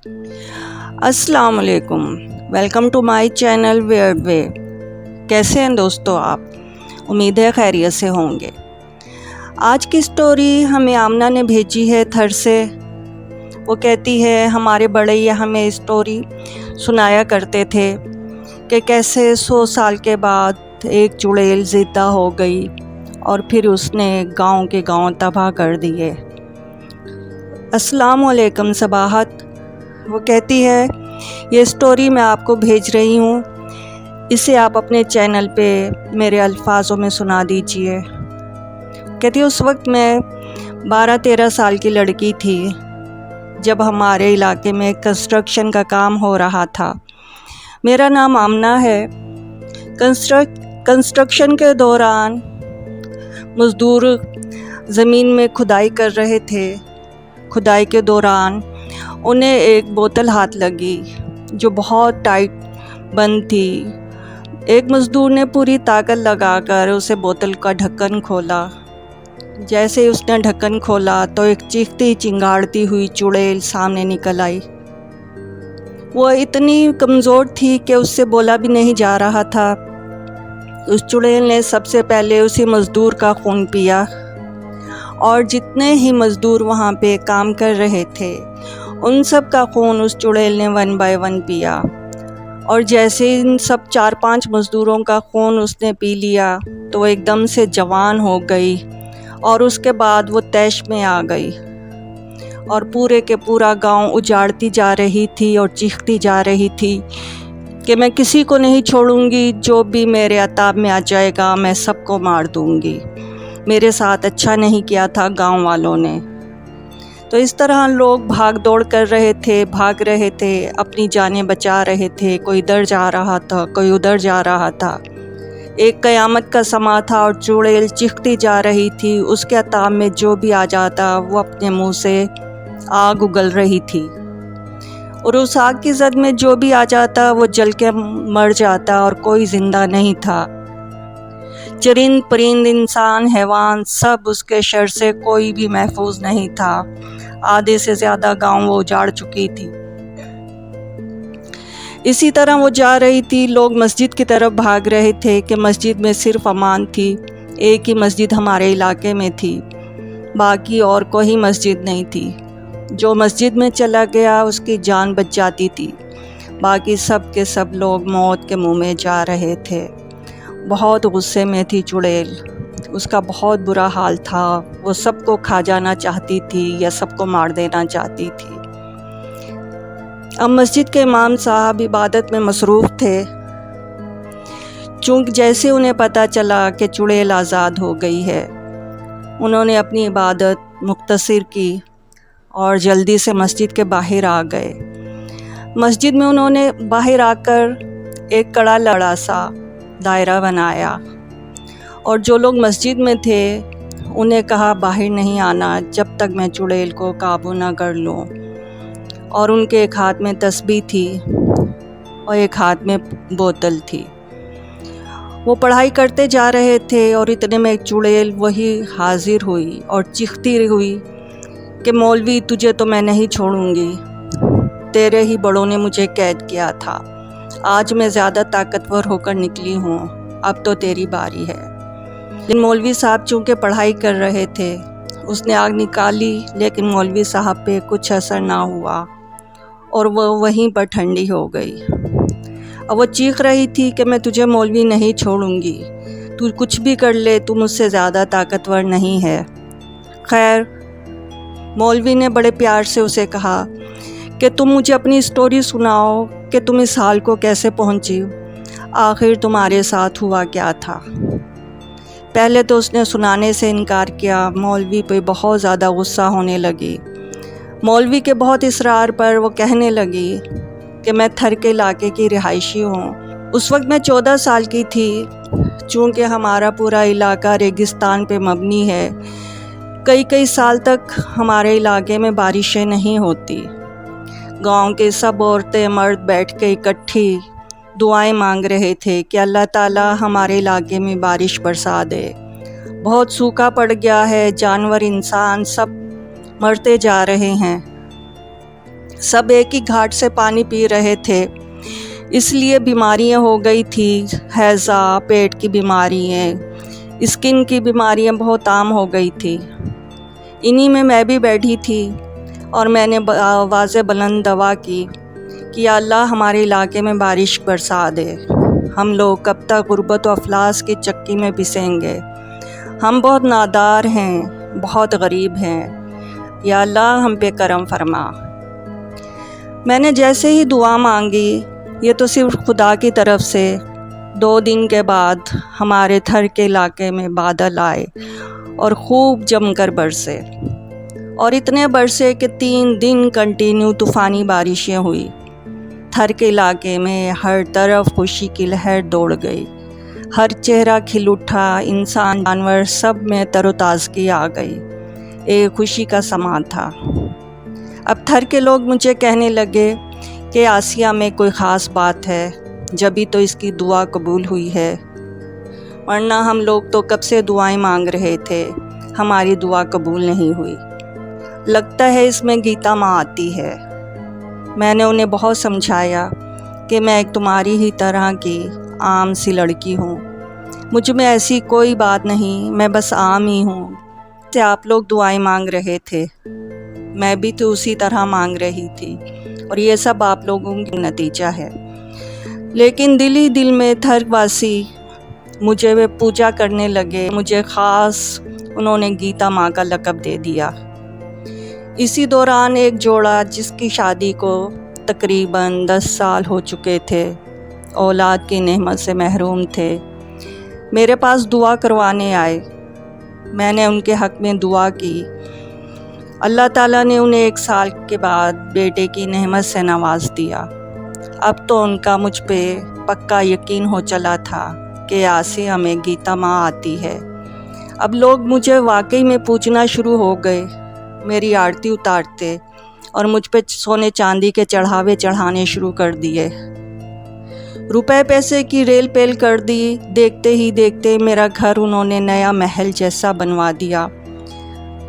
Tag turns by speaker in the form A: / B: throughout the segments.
A: अस्सलाम वालेकुम, welcome to my channel weird way. कैसे हैं दोस्तों आप? उम्मीद है खैरियत से होंगे। आज की स्टोरी हमें आमना ने भेजी है थर से। वो कहती है हमारे बड़ैया हमें स्टोरी सुनाया करते थे कि कैसे 100 साल के बाद एक चुड़ैल ज़िंदा हो गई और फिर उसने गांव के गांव तबाह कर दिए। अस्सलाम वालेकुम सबाहत। वो कहती है ये स्टोरी मैं आपको भेज रही हूँ, इसे आप अपने चैनल पे मेरे अल्फाजों में सुना दीजिए। कहती है उस वक्त मैं 12-13 साल की लड़की थी जब हमारे इलाके में कंस्ट्रक्शन का काम हो रहा था। मेरा नाम आमना है। कंस्ट्रक्शन के दौरान मज़दूर ज़मीन में खुदाई कर रहे थे। खुदाई के दौरान उन्हें एक बोतल हाथ लगी जो बहुत टाइट बंद थी। एक मज़दूर ने पूरी ताकत लगाकर उसे बोतल का ढक्कन खोला। जैसे ही उसने ढक्कन खोला तो एक चीखती चिंगाड़ती हुई चुड़ैल सामने निकल आई। वो इतनी कमज़ोर थी कि उससे बोला भी नहीं जा रहा था। उस चुड़ैल ने सबसे पहले उसी मज़दूर का खून पिया और जितने ही मज़दूर वहाँ पे काम कर रहे थे उन सब का खून उस चुड़ैल ने 1 बाय 1 पिया। और जैसे इन सब 4-5 मज़दूरों का खून उसने पी लिया तो वो एकदम से जवान हो गई और उसके बाद वो तैश में आ गई और पूरे के पूरा गांव उजाड़ती जा रही थी और चीखती जा रही थी कि मैं किसी को नहीं छोड़ूंगी, जो भी मेरे अताब में आ जाएगा मैं सबको मार दूंगी। मेरे साथ अच्छा नहीं किया था गांव वालों ने। तो इस तरह लोग भाग दौड़ कर रहे थे, भाग रहे थे, अपनी जानें बचा रहे थे। कोई इधर जा रहा था, कोई उधर जा रहा था। एक क़यामत का समा था और चुड़ैल चीखती जा रही थी। उसके अताब में जो भी आ जाता वो अपने मुंह से आग उगल रही थी और उस आग की जद में जो भी आ जाता वो जल के मर जाता और कोई ज़िंदा नहीं था। चरिंद परिंद इंसान हैवान सब उसके शर से कोई भी महफूज नहीं था। आधे से ज़्यादा गांव वो उजाड़ चुकी थी। इसी तरह वो जा रही थी। लोग मस्जिद की तरफ भाग रहे थे कि मस्जिद में सिर्फ अमान थी। एक ही मस्जिद हमारे इलाके में थी, बाकी और कोई मस्जिद नहीं थी। जो मस्जिद में चला गया उसकी जान बच जाती थी, बाकी सब के सब लोग मौत के मुंह में जा रहे थे। बहुत गुस्से में थी चुड़ैल, उसका बहुत बुरा हाल था। वो सबको खा जाना चाहती थी या सबको मार देना चाहती थी। अब मस्जिद के इमाम साहब इबादत में मसरूफ़ थे। चूँकि जैसे उन्हें पता चला कि चुड़ैल आज़ाद हो गई है, उन्होंने अपनी इबादत मुख्तसर की और जल्दी से मस्जिद के बाहर आ गए। मस्जिद में उन्होंने बाहर आकर एक कड़ा लड़ा सा दायरा बनाया और जो लोग मस्जिद में थे उन्हें कहा बाहर नहीं आना जब तक मैं चुड़ैल को काबू ना कर लूँ। और उनके एक हाथ में तस्बीह थी और एक हाथ में बोतल थी। वो पढ़ाई करते जा रहे थे और इतने में एक चुड़ैल वही हाजिर हुई और चीखती हुई कि मौलवी तुझे तो मैं नहीं छोड़ूंगी, तेरे ही बड़ों ने मुझे कैद किया था। आज मैं ज़्यादा ताकतवर होकर निकली हूँ, अब तो तेरी बारी है। लेकिन मौलवी साहब चूँकि पढ़ाई कर रहे थे, उसने आग निकाली लेकिन मौलवी साहब पे कुछ असर ना हुआ और वो वहीं पर ठंडी हो गई। अब वो चीख रही थी कि मैं तुझे मौलवी नहीं छोड़ूंगी, तू कुछ भी कर ले, तू मुझसे ज़्यादा ताकतवर नहीं है। खैर, मौलवी ने बड़े प्यार से उसे कहा कि तुम मुझे अपनी स्टोरी सुनाओ कि तुम इस हाल को कैसे पहुंची, आखिर तुम्हारे साथ हुआ क्या था। पहले तो उसने सुनाने से इनकार किया। मौलवी पे बहुत ज़्यादा गुस्सा होने लगी। मौलवी के बहुत इसरार पर वो कहने लगी कि मैं थर के इलाके की रिहायशी हूँ। उस वक्त मैं 14 साल की थी। चूँकि हमारा पूरा इलाका रेगिस्तान पे मबनी है, कई साल तक हमारे इलाके में बारिशें नहीं होती। गांव के सब औरतें मर्द बैठ के इकट्ठी दुआएं मांग रहे थे कि अल्लाह ताला हमारे इलाके में बारिश बरसा दे। बहुत सूखा पड़ गया है, जानवर इंसान सब मरते जा रहे हैं। सब एक ही घाट से पानी पी रहे थे, इसलिए बीमारियां हो गई थी। हैज़ा, पेट की बीमारियां, स्किन की बीमारियां बहुत आम हो गई थी। इन्हीं में मैं भी बैठी थी और मैंने आवाज़ बुलंद दुआ की कि या अल्लाह हमारे इलाके में बारिश बरसा दे। हम लोग कब तक गुर्बत और अफलास की चक्की में पिसेंगे। हम बहुत नादार हैं, बहुत गरीब हैं, या अल्लाह हम पे करम फरमा। मैंने जैसे ही दुआ मांगी, ये तो सिर्फ खुदा की तरफ से, 2 दिन के बाद हमारे थर के इलाके में बादल आए और खूब जमकर बरसे, और इतने बरसे कि 3 दिन कंटिन्यू तूफ़ानी बारिशें हुई। थर के इलाके में हर तरफ खुशी की लहर दौड़ गई, हर चेहरा खिल उठा, इंसान जानवर सब में तरोताज़गी आ गई। एक खुशी का समा था। अब थर के लोग मुझे कहने लगे कि आसिया में कोई ख़ास बात है, जभी तो इसकी दुआ कबूल हुई है, वरना हम लोग तो कब से दुआएं मांग रहे थे, हमारी दुआ कबूल नहीं हुई। लगता है इसमें गीता माँ आती है। मैंने उन्हें बहुत समझाया कि मैं एक तुम्हारी ही तरह की आम सी लड़की हूँ, मुझ में ऐसी कोई बात नहीं, मैं बस आम ही हूँ। से आप लोग दुआएं मांग रहे थे, मैं भी तो उसी तरह मांग रही थी, और ये सब आप लोगों का नतीजा है। लेकिन दिल ही दिल में थरवासी मुझे वे पूजा करने लगे। मुझे ख़ास उन्होंने गीता माँ का लक़ब दे दिया। इसी दौरान एक जोड़ा जिसकी शादी को तकरीबन 10 साल हो चुके थे, औलाद की नेमत से महरूम थे, मेरे पास दुआ करवाने आए। मैंने उनके हक़ में दुआ की। अल्लाह ताला ने उन्हें 1 साल के बाद बेटे की नेमत से नवाज दिया। अब तो उनका मुझ पे पक्का यकीन हो चला था कि आसिया में गीता माँ आती है। अब लोग मुझे वाकई में पूछना शुरू हो गए, मेरी आरती उतारते और मुझ पे सोने चांदी के चढ़ावे चढ़ाने शुरू कर दिए। रुपए पैसे की रेल पेल कर दी। देखते ही देखते मेरा घर उन्होंने नया महल जैसा बनवा दिया।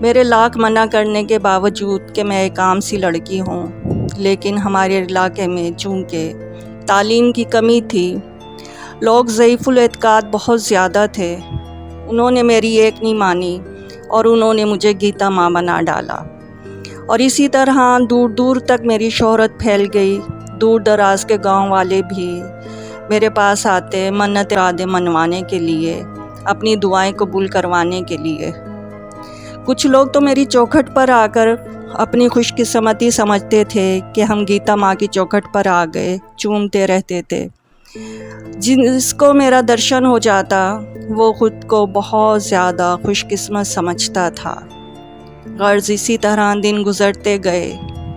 A: मेरे लाख मना करने के बावजूद कि मैं एक आम सी लड़की हूँ, लेकिन हमारे इलाके में चूँकि तालीम की कमी थी, लोग ज़ईफ़ुल एतक़ाद बहुत ज़्यादा थे, उन्होंने मेरी एक नहीं मानी और उन्होंने मुझे गीता माँ बना डाला। और इसी तरह दूर दूर तक मेरी शोहरत फैल गई। दूर दराज के गांव वाले भी मेरे पास आते मन्नत इरादे मनवाने के लिए, अपनी दुआएं कबूल करवाने के लिए। कुछ लोग तो मेरी चौखट पर आकर अपनी खुशकिस्मती समझते थे कि हम गीता माँ की चौखट पर आ गए, चूमते रहते थे। जिसको मेरा दर्शन हो जाता वो ख़ुद को बहुत ज़्यादा खुशकिस्मत समझता था। गर्ज़ इसी तरह दिन गुज़रते गए।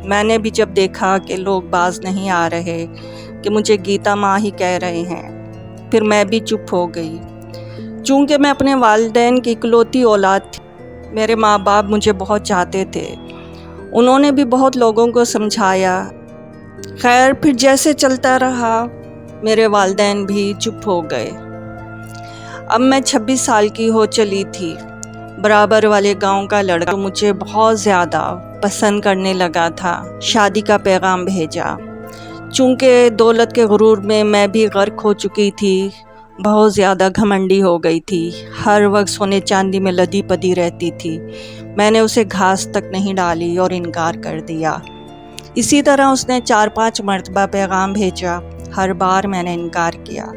A: मैंने भी जब देखा कि लोग बाज नहीं आ रहे, कि मुझे गीता माँ ही कह रहे हैं, फिर मैं भी चुप हो गई। चूँकि मैं अपने वालिदैन की इकलौती औलाद थी, मेरे माँ बाप मुझे बहुत चाहते थे। उन्होंने भी बहुत लोगों को समझाया। खैर फिर जैसे चलता रहा, मेरे वालिदैन भी चुप हो गए। अब मैं 26 साल की हो चली थी। बराबर वाले गांव का लड़का मुझे बहुत ज़्यादा पसंद करने लगा था। शादी का पैगाम भेजा। चूँकि दौलत के गुरूर में मैं भी गर्क हो चुकी थी, बहुत ज़्यादा घमंडी हो गई थी, हर वक्त सोने चांदी में लदी पदी रहती थी। मैंने उसे घास तक नहीं डाली और इनकार कर दिया। इसी तरह उसने 4-5 मरतबा पैगाम भेजा, हर बार मैंने इनकार किया।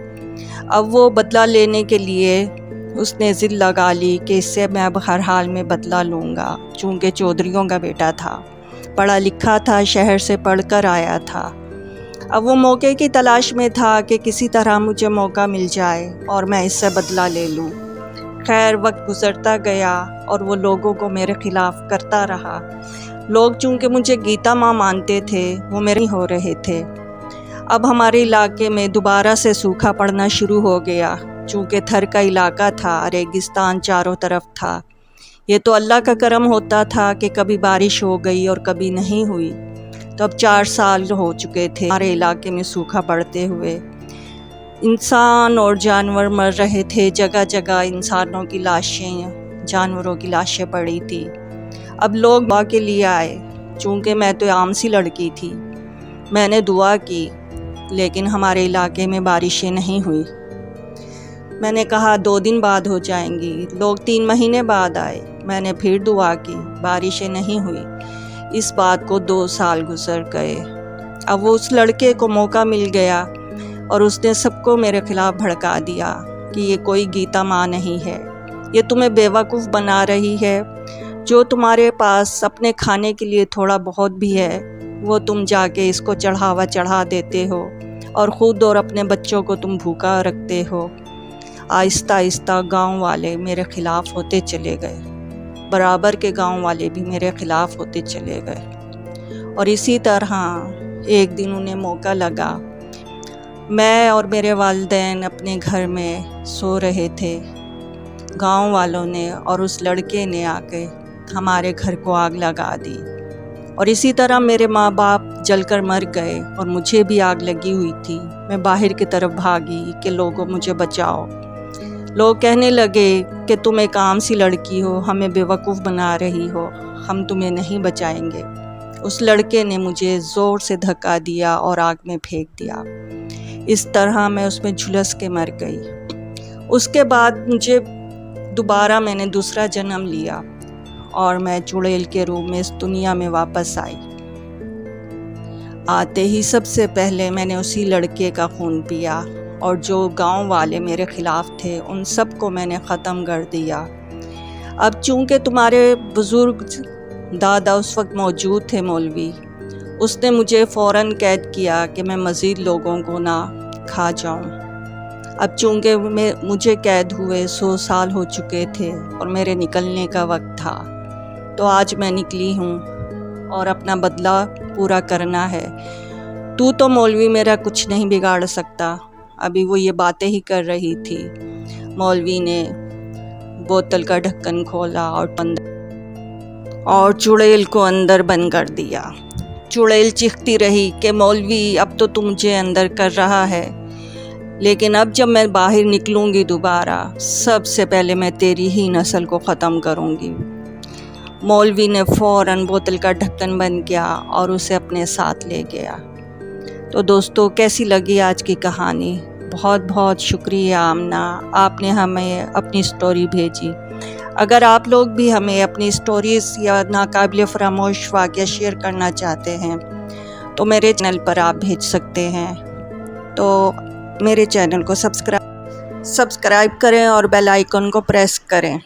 A: अब वो बदला लेने के लिए उसने ज़िद लगा ली कि इससे मैं अब हर हाल में बदला लूँगा। चूँकि चौधरियों का बेटा था, पढ़ा लिखा था, शहर से पढ़कर आया था। अब वो मौके की तलाश में था कि किसी तरह मुझे मौका मिल जाए और मैं इससे बदला ले लूँ। खैर वक्त गुज़रता गया और वो लोगों को मेरे ख़िलाफ़ करता रहा। लोग चूँकि मुझे गीता माँ मानते थे, वो मेरे हो रहे थे। अब हमारे इलाके में दोबारा से सूखा पड़ना शुरू हो गया। चूँकि थर का इलाका था, रेगिस्तान चारों तरफ था। ये तो अल्लाह का करम होता था कि कभी बारिश हो गई और कभी नहीं हुई। तो अब 4 साल हो चुके थे हमारे इलाके में सूखा पड़ते हुए। इंसान और जानवर मर रहे थे, जगह जगह इंसानों की लाशें, जानवरों की लाशें पड़ी थी। अब लोग दुआ के लिए आए। چونکہ میں تو عام سی لڑکی تھی۔ میں نے دعا کی لیکن ہمارے علاقے میں بارشیں نہیں ہوئی۔ میں نے کہا 2 دن بعد ہو جائیں گی، لوگ 3 مہینے بعد آئے۔ میں نے پھر دعا کی، بارشیں نہیں ہوئی۔ اس بات کو 2 سال گزر گئے۔ اب وہ اس لڑکے کو موقع مل گیا اور اس نے سب کو میرے خلاف بھڑکا دیا کہ یہ کوئی گیتا ماں نہیں ہے، یہ تمہیں بیوقوف بنا رہی ہے۔ جو تمہارے پاس اپنے کھانے کے لیے تھوڑا بہت بھی ہے وہ تم جا کے اس کو چڑھاوا چڑھا دیتے ہو اور خود اور اپنے بچوں کو تم بھوکا رکھتے ہو۔ آہستہ آہستہ گاؤں والے میرے خلاف ہوتے چلے گئے، برابر کے گاؤں والے بھی میرے خلاف ہوتے چلے گئے، اور اسی طرح ایک دن انہیں موقع لگا۔ میں اور میرے والدین اپنے گھر میں سو رہے تھے، گاؤں والوں نے اور اس لڑکے نے آ کے ہمارے گھر کو آگ لگا دی، اور اسی طرح میرے ماں باپ جل کر مر گئے اور مجھے بھی آگ لگی ہوئی تھی۔ میں باہر کی طرف بھاگی کہ لوگوں مجھے بچاؤ۔ لوگ کہنے لگے کہ تم ایک عام سی لڑکی ہو، ہمیں بیوقوف بنا رہی ہو، ہم تمہیں نہیں بچائیں گے۔ اس لڑکے نے مجھے زور سے دھکا دیا اور آگ میں پھینک دیا۔ اس طرح میں اس میں جھلس کے مر گئی۔ اس کے بعد میں نے دوسرا جنم لیا اور میں چڑیل کے روپ میں اس دنیا میں واپس آئی۔ آتے ہی سب سے پہلے میں نے اسی لڑکے کا خون پیا، اور جو گاؤں والے میرے خلاف تھے ان سب کو میں نے ختم کر دیا۔ اب چونکہ تمہارے بزرگ دادا اس وقت موجود تھے مولوی، اس نے مجھے فوراً قید کیا کہ میں مزید لوگوں کو نہ کھا جاؤں۔ اب چونکہ مجھے قید ہوئے 100 سال ہو چکے تھے اور میرے نکلنے کا وقت تھا، تو آج میں نکلی ہوں اور اپنا بدلہ پورا کرنا ہے۔ تو مولوی میرا کچھ نہیں بگاڑ سکتا۔ ابھی وہ یہ باتیں ہی کر رہی تھی، مولوی نے بوتل کا ڈھکن کھولا اور چڑیل کو اندر بند کر دیا۔ چڑیل چیختی رہی کہ مولوی اب تو مجھے اندر کر رہا ہے، لیکن اب جب میں باہر نکلوں گی دوبارہ، سب سے پہلے میں تیری ہی نسل کو ختم کروں گی۔ مولوی نے فوراً بوتل کا ڈھکن بند کیا اور اسے اپنے ساتھ لے گیا۔ تو دوستو، کیسی لگی آج کی کہانی؟ بہت بہت شکریہ آمنہ، آپ نے ہمیں اپنی سٹوری بھیجی۔ اگر آپ لوگ بھی ہمیں اپنی سٹوریز یا ناقابل فراموش واقعہ شیئر کرنا چاہتے ہیں تو میرے چینل پر آپ بھیج سکتے ہیں۔ تو میرے چینل کو سبسکرائب کریں اور بیل آئیکن کو پریس کریں۔